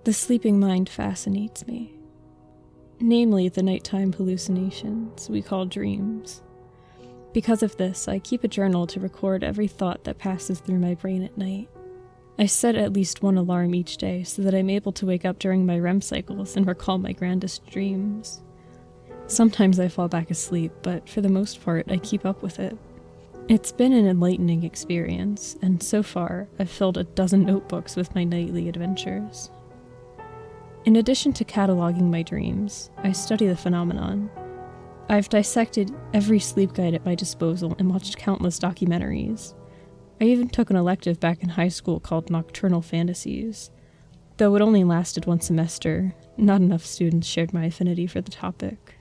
The sleeping mind fascinates me. Namely, the nighttime hallucinations we call dreams. Because of this, I keep a journal to record every thought that passes through my brain at night. I set at least one alarm each day so that I'm able to wake up during my REM cycles and recall my grandest dreams. Sometimes I fall back asleep, but for the most part, I keep up with it. It's been an enlightening experience, and so far, I've filled a dozen notebooks with my nightly adventures. In addition to cataloging my dreams, I study the phenomenon. I've dissected every sleep guide at my disposal and watched countless documentaries. I even took an elective back in high school called Nocturnal Fantasies. Though it only lasted one semester, not enough students shared my affinity for the topic.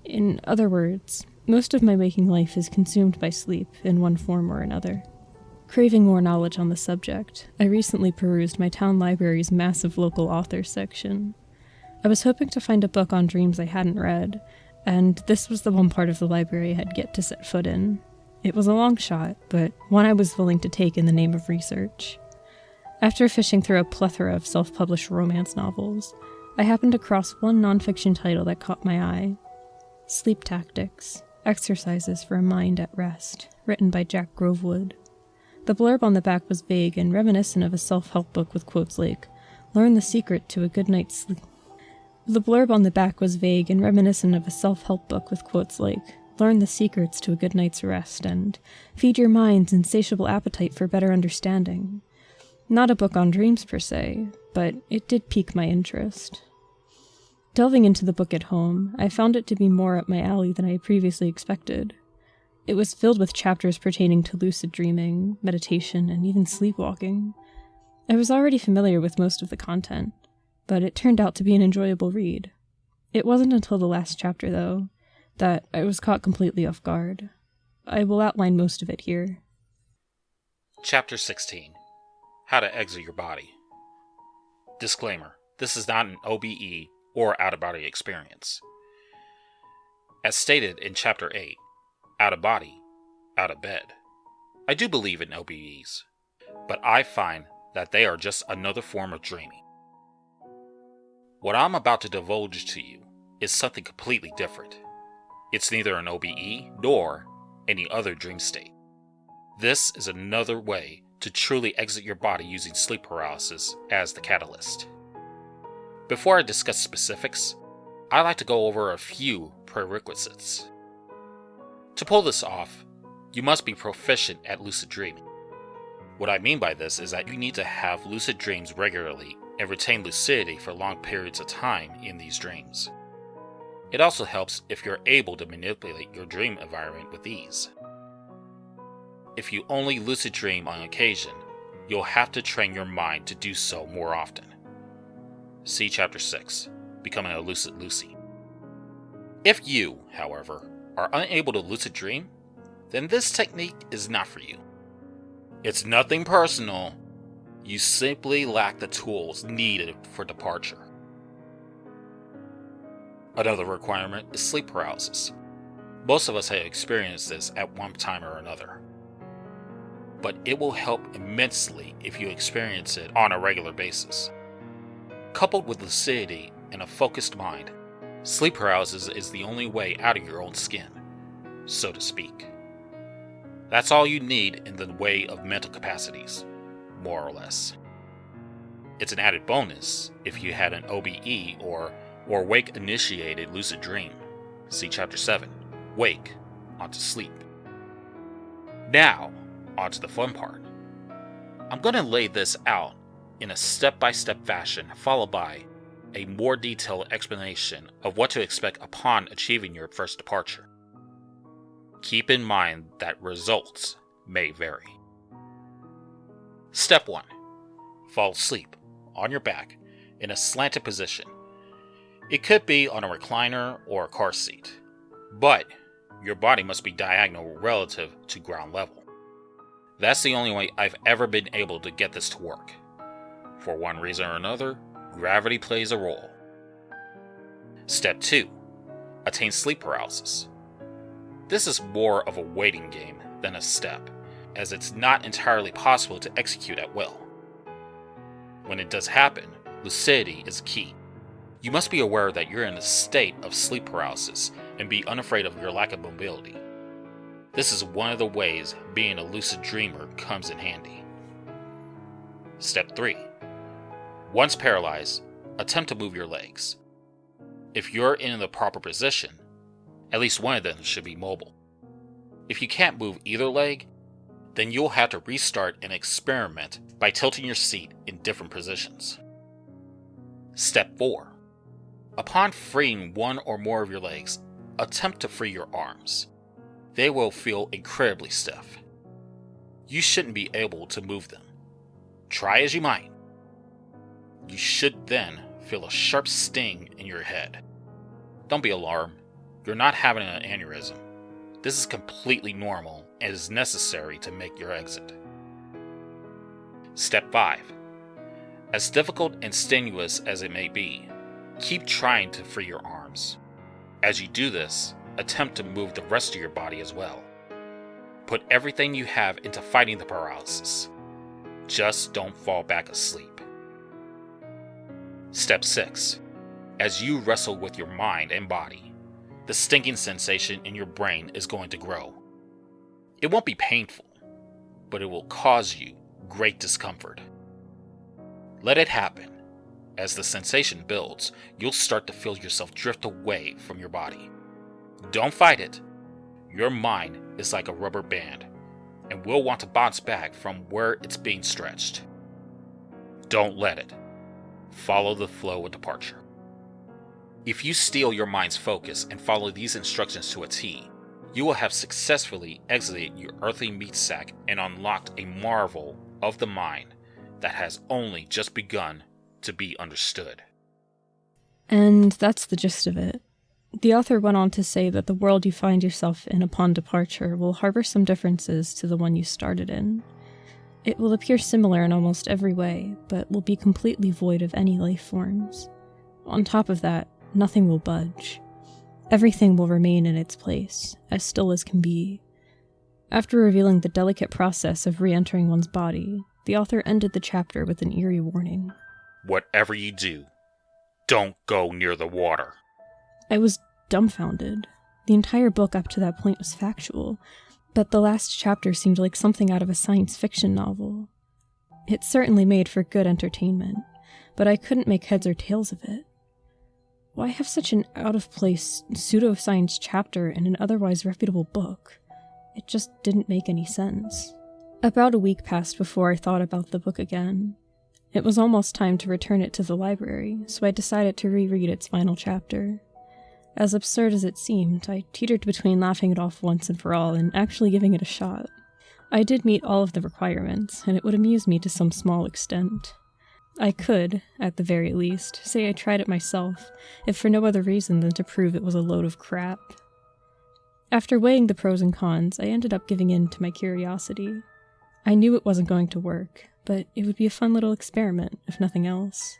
In other words, most of my waking life is consumed by sleep in one form or another. Craving more knowledge on the subject, I recently perused my town library's massive local authors section. I was hoping to find a book on dreams I hadn't read, and this was the one part of the library I had yet to set foot in. It was a long shot, but one I was willing to take in the name of research. After fishing through a plethora of self-published romance novels, I happened across one nonfiction title that caught my eye. Sleep Tactics, Exercises for a Mind at Rest, written by Jack Grovewood. The blurb on the back was vague and reminiscent of a self-help book with quotes like, "Learn the secret to a good night's sleep." The blurb on the back was vague and reminiscent of a self-help book with quotes like, "Learn the secrets to a good night's rest," and "Feed your mind's insatiable appetite for better understanding." Not a book on dreams per se, but it did pique my interest. Delving into the book at home, I found it to be more up my alley than I had previously expected. It was filled with chapters pertaining to lucid dreaming, meditation, and even sleepwalking. I was already familiar with most of the content, but it turned out to be an enjoyable read. It wasn't until the last chapter, though, that I was caught completely off guard. I will outline most of it here. Chapter 16. How to Exit Your Body. Disclaimer: this is not an OBE or out-of-body experience. As stated in Chapter 8, out of body, out of bed. I do believe in OBEs, but I find that they are just another form of dreaming. What I'm about to divulge to you is something completely different. It's neither an OBE nor any other dream state. This is another way to truly exit your body using sleep paralysis as the catalyst. Before I discuss specifics, I like to go over a few prerequisites. To pull this off, you must be proficient at lucid dreaming. What I mean by this is that you need to have lucid dreams regularly and retain lucidity for long periods of time in these dreams. It also helps if you're able to manipulate your dream environment with ease. If you only lucid dream on occasion, you'll have to train your mind to do so more often. See Chapter 6, Becoming a Lucid Lucy. If you, however, are unable to lucid dream, then this technique is not for you. It's nothing personal. You simply lack the tools needed for departure. Another requirement is sleep paralysis. Most of us have experienced this at one time or another. But it will help immensely if you experience it on a regular basis. Coupled with lucidity and a focused mind, sleep paralysis is the only way out of your own skin, so to speak. That's all you need in the way of mental capacities, more or less. It's an added bonus if you had an OBE or wake-initiated lucid dream. See Chapter 7, Wake, onto Sleep. Now, onto the fun part. I'm going to lay this out in a step-by-step fashion, followed by a more detailed explanation of what to expect upon achieving your first departure. Keep in mind that results may vary. Step 1. Fall asleep on your back in a slanted position. It could be on a recliner or a car seat, but your body must be diagonal relative to ground level. That's the only way I've ever been able to get this to work. For one reason or another, gravity plays a role. Step 2. Attain sleep paralysis. This is more of a waiting game than a step, as it's not entirely possible to execute at will. When it does happen, lucidity is key. You must be aware that you're in a state of sleep paralysis and be unafraid of your lack of mobility. This is one of the ways being a lucid dreamer comes in handy. Step 3. Once paralyzed, attempt to move your legs. If you're in the proper position, at least one of them should be mobile. If you can't move either leg, then you'll have to restart and experiment by tilting your seat in different positions. Step 4. Upon freeing one or more of your legs, attempt to free your arms. They will feel incredibly stiff. You shouldn't be able to move them. Try as you might. You should then feel a sharp sting in your head. Don't be alarmed. You're not having an aneurysm. This is completely normal and is necessary to make your exit. Step 5. As difficult and strenuous as it may be, keep trying to free your arms. As you do this, attempt to move the rest of your body as well. Put everything you have into fighting the paralysis. Just don't fall back asleep. Step 6. As you wrestle with your mind and body, the stinging sensation in your brain is going to grow. It won't be painful, but it will cause you great discomfort. Let it happen. As the sensation builds, you'll start to feel yourself drift away from your body. Don't fight it. Your mind is like a rubber band and will want to bounce back from where it's being stretched. Don't let it. Follow the flow of departure. If you steal your mind's focus and follow these instructions to a T, you will have successfully exited your earthly meat sack and unlocked a marvel of the mind that has only just begun to be understood. And that's the gist of it. The author went on to say that the world you find yourself in upon departure will harbor some differences to the one you started in. It will appear similar in almost every way, but will be completely void of any life forms. On top of that, nothing will budge. Everything will remain in its place, as still as can be. After revealing the delicate process of re-entering one's body, the author ended the chapter with an eerie warning. Whatever you do, don't go near the water. I was dumbfounded. The entire book up to that point was factual, but the last chapter seemed like something out of a science fiction novel. It certainly made for good entertainment, but I couldn't make heads or tails of it. Why have such an out-of-place pseudoscience chapter in an otherwise reputable book? It just didn't make any sense. About a week passed before I thought about the book again. It was almost time to return it to the library, so I decided to reread its final chapter. As absurd as it seemed, I teetered between laughing it off once and for all and actually giving it a shot. I did meet all of the requirements, and it would amuse me to some small extent. I could, at the very least, say I tried it myself, if for no other reason than to prove it was a load of crap. After weighing the pros and cons, I ended up giving in to my curiosity. I knew it wasn't going to work, but it would be a fun little experiment, if nothing else.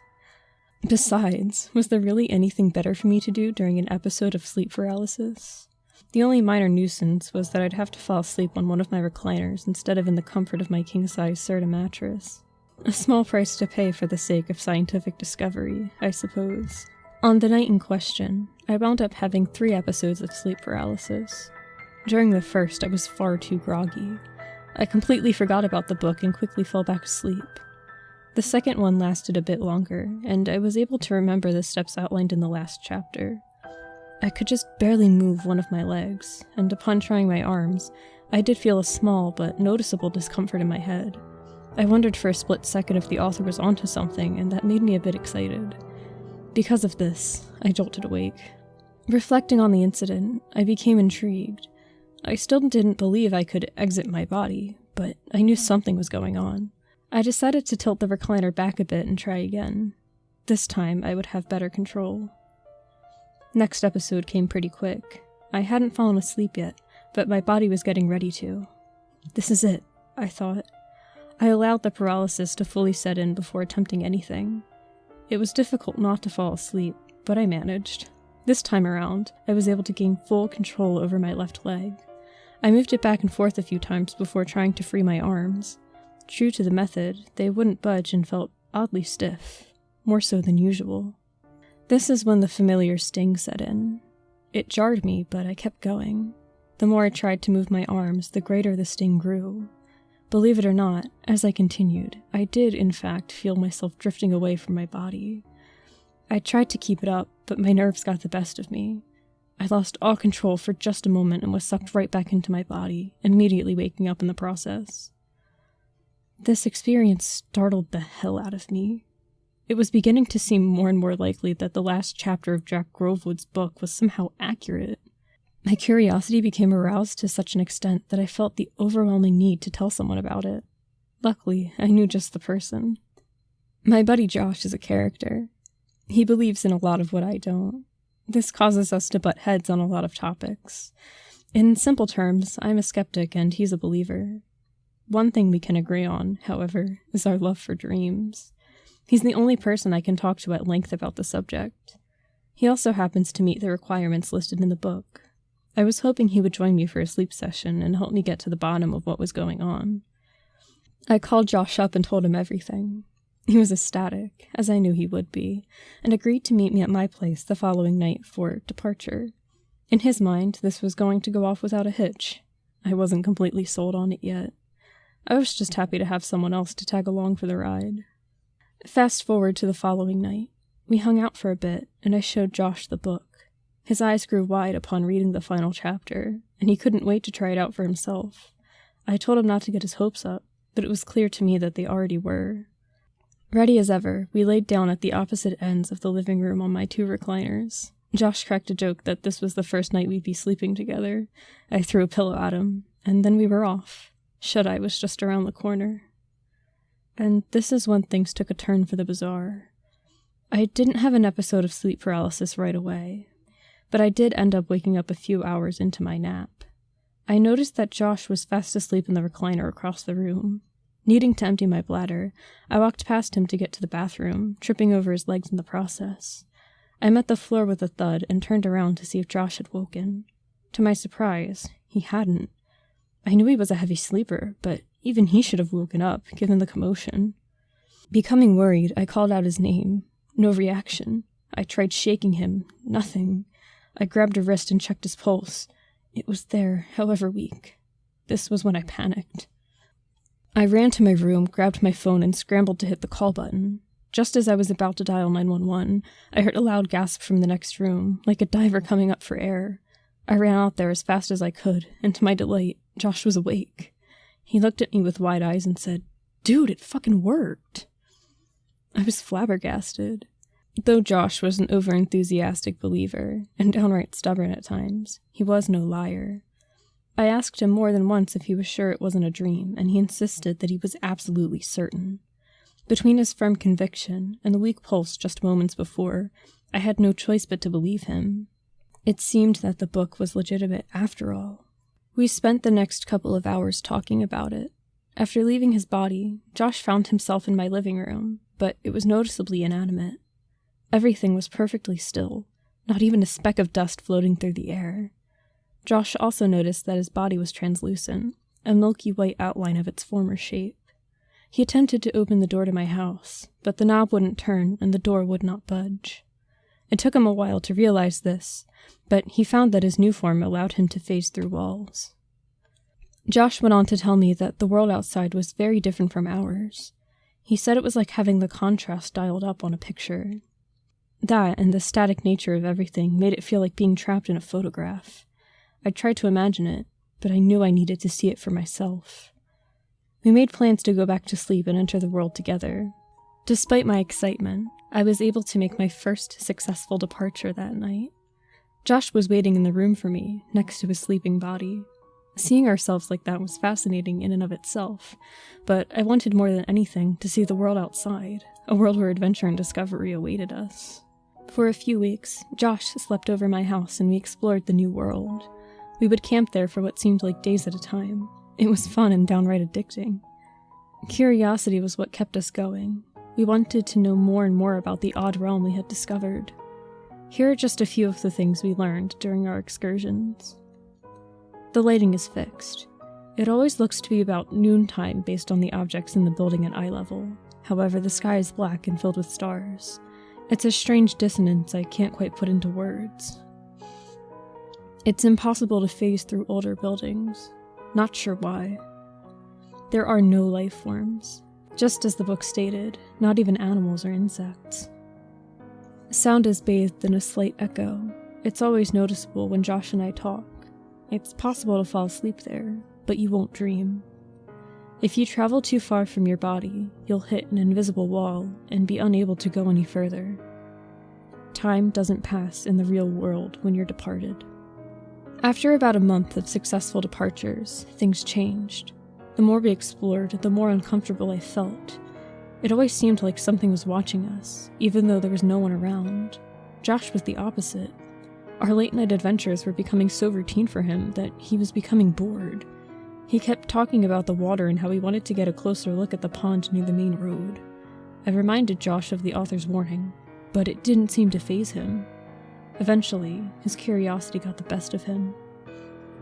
Besides, was there really anything better for me to do during an episode of sleep paralysis? The only minor nuisance was that I'd have to fall asleep on one of my recliners instead of in the comfort of my king-size Serta mattress. A small price to pay for the sake of scientific discovery, I suppose. On the night in question, I wound up having 3 episodes of sleep paralysis. During the first, I was far too groggy. I completely forgot about the book and quickly fell back asleep. The second one lasted a bit longer, and I was able to remember the steps outlined in the last chapter. I could just barely move one of my legs, and upon trying my arms, I did feel a small but noticeable discomfort in my head. I wondered for a split second if the author was onto something, and that made me a bit excited. Because of this, I jolted awake. Reflecting on the incident, I became intrigued. I still didn't believe I could exit my body, but I knew something was going on. I decided to tilt the recliner back a bit and try again. This time, I would have better control. Next episode came pretty quick. I hadn't fallen asleep yet, but my body was getting ready to. This is it, I thought. I allowed the paralysis to fully set in before attempting anything. It was difficult not to fall asleep, but I managed. This time around, I was able to gain full control over my left leg. I moved it back and forth a few times before trying to free my arms. True to the method, they wouldn't budge and felt oddly stiff. more so than usual. This is when the familiar sting set in. It jarred me, but I kept going. The more I tried to move my arms, the greater the sting grew. Believe it or not, as I continued, I did, in fact, feel myself drifting away from my body. I tried to keep it up, but my nerves got the best of me. I lost all control for just a moment and was sucked right back into my body, immediately waking up in the process. This experience startled the hell out of me. It was beginning to seem more and more likely that the last chapter of Jack Grovewood's book was somehow accurate. My curiosity became aroused to such an extent that I felt the overwhelming need to tell someone about it. Luckily, I knew just the person. My buddy Josh is a character. He believes in a lot of what I don't. This causes us to butt heads on a lot of topics. In simple terms, I'm a skeptic and he's a believer. One thing we can agree on, however, is our love for dreams. He's the only person I can talk to at length about the subject. He also happens to meet the requirements listed in the book. I was hoping he would join me for a sleep session and help me get to the bottom of what was going on. I called Josh up and told him everything. He was ecstatic, as I knew he would be, and agreed to meet me at my place the following night for departure. In his mind, this was going to go off without a hitch. I wasn't completely sold on it yet. I was just happy to have someone else to tag along for the ride. Fast forward to the following night. We hung out for a bit, and I showed Josh the book. His eyes grew wide upon reading the final chapter, and he couldn't wait to try it out for himself. I told him not to get his hopes up, but it was clear to me that they already were. Ready as ever, we laid down at the opposite ends of the living room on my 2 recliners. Josh cracked a joke that this was the first night we'd be sleeping together. I threw a pillow at him, and then we were off. Shut-eye was just around the corner. And this is when things took a turn for the bizarre. I didn't have an episode of sleep paralysis right away, but I did end up waking up a few hours into my nap. I noticed that Josh was fast asleep in the recliner across the room. Needing to empty my bladder, I walked past him to get to the bathroom, tripping over his legs in the process. I met the floor with a thud and turned around to see if Josh had woken. To my surprise, he hadn't. I knew he was a heavy sleeper, but even he should have woken up, given the commotion. Becoming worried, I called out his name. No reaction. I tried shaking him. Nothing. I grabbed a wrist and checked his pulse. It was there, however weak. This was when I panicked. I ran to my room, grabbed my phone, and scrambled to hit the call button. Just as I was about to dial 911, I heard a loud gasp from the next room, like a diver coming up for air. I ran out there as fast as I could, and to my delight, Josh was awake. He looked at me with wide eyes and said, "Dude, it fucking worked." I was flabbergasted. Though Josh was an over-enthusiastic believer, and downright stubborn at times, he was no liar. I asked him more than once if he was sure it wasn't a dream, and he insisted that he was absolutely certain. Between his firm conviction and the weak pulse just moments before, I had no choice but to believe him. It seemed that the book was legitimate after all. We spent the next couple of hours talking about it. After leaving his body, Josh found himself in my living room, but it was noticeably inanimate. Everything was perfectly still, not even a speck of dust floating through the air. Josh also noticed that his body was translucent, a milky white outline of its former shape. He attempted to open the door to my house, but the knob wouldn't turn and the door would not budge. It took him a while to realize this, but he found that his new form allowed him to phase through walls. Josh went on to tell me that the world outside was very different from ours. He said it was like having the contrast dialed up on a picture. That and the static nature of everything made it feel like being trapped in a photograph. I tried to imagine it, but I knew I needed to see it for myself. We made plans to go back to sleep and enter the world together. Despite my excitement, I was able to make my first successful departure that night. Josh was waiting in the room for me, next to his sleeping body. Seeing ourselves like that was fascinating in and of itself, but I wanted more than anything to see the world outside, a world where adventure and discovery awaited us. For a few weeks, Josh slept over my house and we explored the new world. We would camp there for what seemed like days at a time. It was fun and downright addicting. Curiosity was what kept us going. We wanted to know more and more about the odd realm we had discovered. Here are just a few of the things we learned during our excursions. The lighting is fixed. It always looks to be about noontime based on the objects in the building at eye level. However, the sky is black and filled with stars. It's a strange dissonance I can't quite put into words. It's impossible to phase through older buildings. Not sure why. There are no life forms. Just as the book stated, not even animals or insects. Sound is bathed in a slight echo. It's always noticeable when Josh and I talk. It's possible to fall asleep there, but you won't dream. If you travel too far from your body, you'll hit an invisible wall and be unable to go any further. Time doesn't pass in the real world when you're departed. After about a month of successful departures, things changed. The more we explored, the more uncomfortable I felt. It always seemed like something was watching us, even though there was no one around. Josh was the opposite. Our late-night adventures were becoming so routine for him that he was becoming bored. He kept talking about the water and how he wanted to get a closer look at the pond near the main road. I reminded Josh of the author's warning, but it didn't seem to faze him. Eventually, his curiosity got the best of him.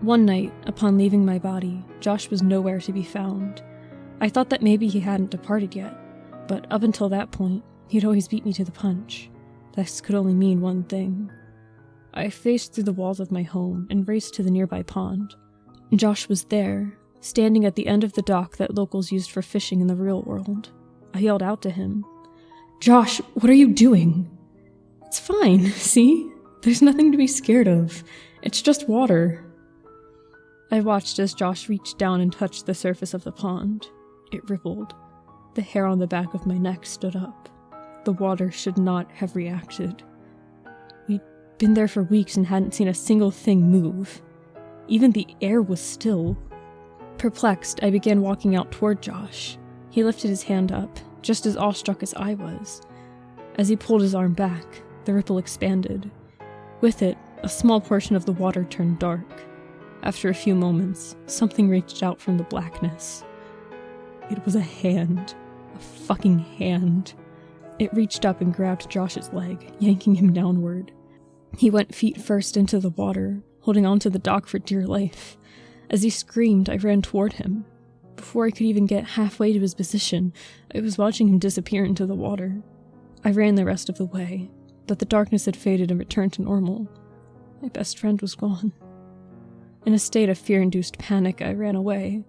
One night, upon leaving my body, Josh was nowhere to be found. I thought that maybe he hadn't departed yet, but up until that point, he'd always beat me to the punch. This could only mean one thing. I faced through the walls of my home and raced to the nearby pond. Josh was there, standing at the end of the dock that locals used for fishing in the real world. I yelled out to him, "Josh, what are you doing?" "It's fine, see? There's nothing to be scared of. It's just water." I watched as Josh reached down and touched the surface of the pond. It rippled. The hair on the back of my neck stood up. The water should not have reacted. We'd been there for weeks and hadn't seen a single thing move. Even the air was still. Perplexed, I began walking out toward Josh. He lifted his hand up, just as awestruck as I was. As he pulled his arm back, the ripple expanded. With it, a small portion of the water turned dark. After a few moments, something reached out from the blackness. It was a hand. A fucking hand. It reached up and grabbed Josh's leg, yanking him downward. He went feet first into the water, holding onto the dock for dear life. As he screamed, I ran toward him. Before I could even get halfway to his position, I was watching him disappear into the water. I ran the rest of the way, but the darkness had faded and returned to normal. My best friend was gone. In a state of fear-induced panic, I ran away.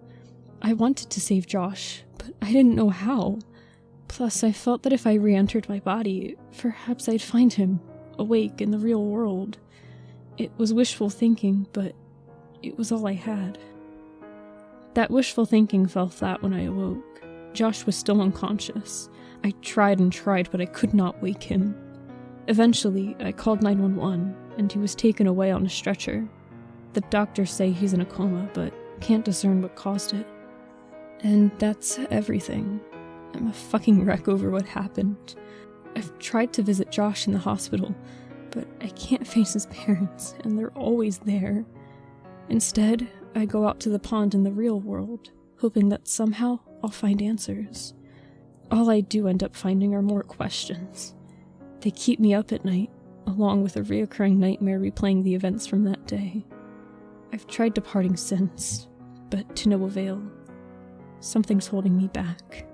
I wanted to save Josh, but I didn't know how. Plus, I felt that if I re-entered my body, perhaps I'd find him, awake in the real world. It was wishful thinking, but it was all I had. That wishful thinking fell flat when I awoke. Josh was still unconscious. I tried and tried, but I could not wake him. Eventually, I called 911, and he was taken away on a stretcher. The doctors say he's in a coma, but can't discern what caused it. And that's everything. I'm a fucking wreck over what happened. I've tried to visit Josh in the hospital, but I can't face his parents, and they're always there. Instead, I go out to the pond in the real world, hoping that somehow I'll find answers. All I do end up finding are more questions. They keep me up at night, along with a reoccurring nightmare replaying the events from that day. I've tried departing since, but to no avail. Something's holding me back.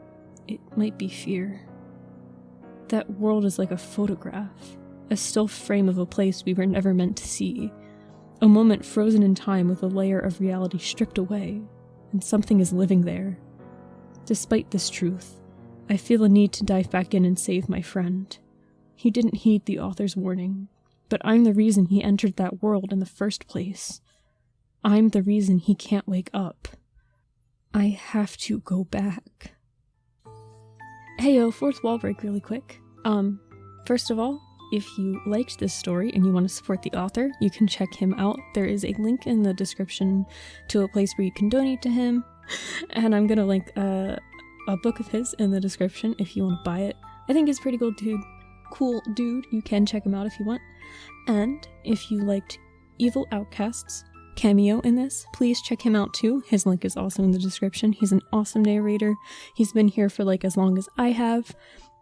It might be fear. That world is like a photograph, a still frame of a place we were never meant to see. A moment frozen in time with a layer of reality stripped away, and something is living there. Despite this truth, I feel a need to dive back in and save my friend. He didn't heed the author's warning, but I'm the reason he entered that world in the first place. I'm the reason he can't wake up. I have to go back. Heyo, fourth wall break really quick. First of all, if you liked this story and you want to support the author, you can check him out. There is a link in the description to a place where you can donate to him. And I'm gonna link a book of his in the description if you want to buy it. I think he's pretty cool dude. You can check him out if you want. And if you liked Evil Outcast's cameo in this, please check him out too. His link is also in the description. He's an awesome narrator. He's been here for like as long as I have,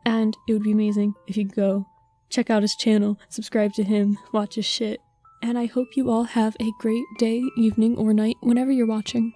and it would be amazing if you could go check out his channel, subscribe to him, watch his shit, and I hope you all have a great day, evening, or night whenever you're watching.